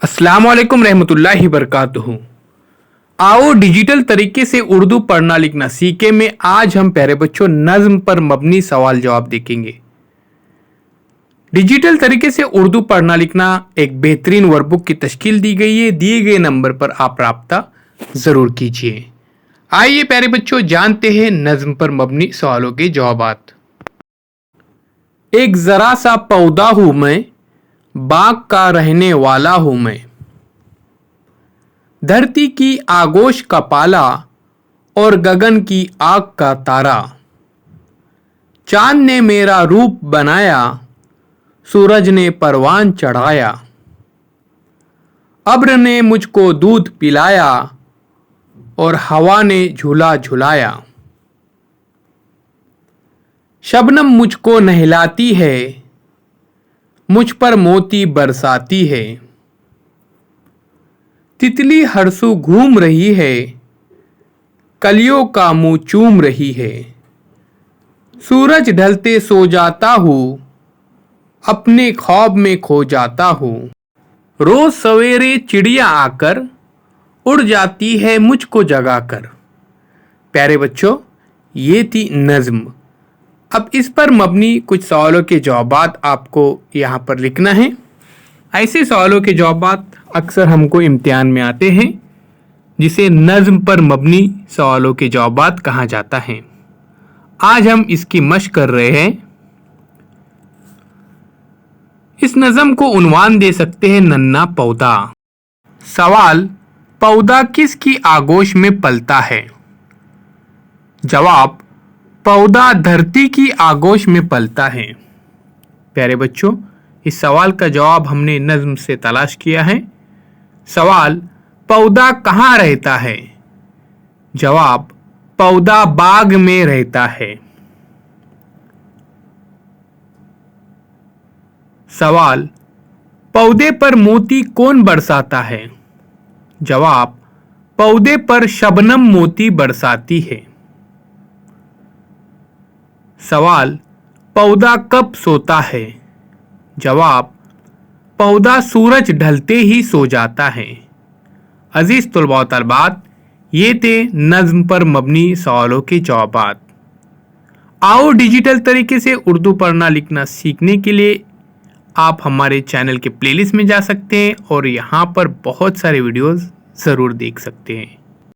अस्सलाम वालेकुम रहमतुल्लाहि बरकातुहू। आओ डिजिटल तरीके से उर्दू पढ़ना लिखना सीखे में आज हम प्यारे बच्चों नज्म पर मबनी सवाल जवाब देखेंगे। डिजिटल तरीके से उर्दू पढ़ना लिखना एक बेहतरीन वर्कबुक की तश्कील दी गई है। दिए गए नंबर पर आप राब्ता ज़रूर कीजिए। आइए प्यारे बच्चों जानते हैं नज्म पर मबनी सवालों के जवाबात। एक ज़रा सा पौधा हूँ मैं, बाग का रहने वाला हूं मैं, धरती की आगोश का पाला और गगन की आग का तारा। चांद ने मेरा रूप बनाया, सूरज ने परवान चढ़ाया, अब्र ने मुझको दूध पिलाया और हवा ने झूला झुलाया। शबनम मुझको नहलाती है, मुझ पर मोती बरसाती है, तितली हरसू घूम रही है, कलियों का मुंह चूम रही है। सूरज ढलते सो जाता हूँ, अपने ख्वाब में खो जाता हूँ। रोज सवेरे चिड़िया आकर उड़ जाती है मुझको जगाकर। प्यारे बच्चों, ये थी नज्म। अब इस पर मबनी कुछ सवालों के जवाबात आपको यहाँ पर लिखना है। ऐसे सवालों के जवाबात अक्सर हमको इम्तिहान में आते हैं, जिसे नज्म पर मबनी सवालों के जवाबात कहा जाता है। आज हम इसकी मशक कर रहे हैं। इस नज्म को उन्वान दे सकते हैं नन्हा पौधा। सवाल, पौधा किसकी आगोश में पलता है? जवाब, पौधा धरती की आगोश में पलता है। प्यारे बच्चों, इस सवाल का जवाब हमने नज्म से तलाश किया है। सवाल, पौधा कहाँ रहता है? जवाब, पौधा बाग में रहता है। सवाल, पौधे पर मोती कौन बरसाता है? जवाब, पौधे पर शबनम मोती बरसाती है। सवाल, पौधा कब सोता है? जवाब, पौधा सूरज ढलते ही सो जाता है। अजीज तुलबा व तलबात, ये थे नज्म पर मबनी सवालों के जवाबात। आओ डिजिटल तरीके से उर्दू पढ़ना लिखना सीखने के लिए आप हमारे चैनल के प्लेलिस्ट में जा सकते हैं और यहाँ पर बहुत सारे वीडियोस ज़रूर देख सकते हैं।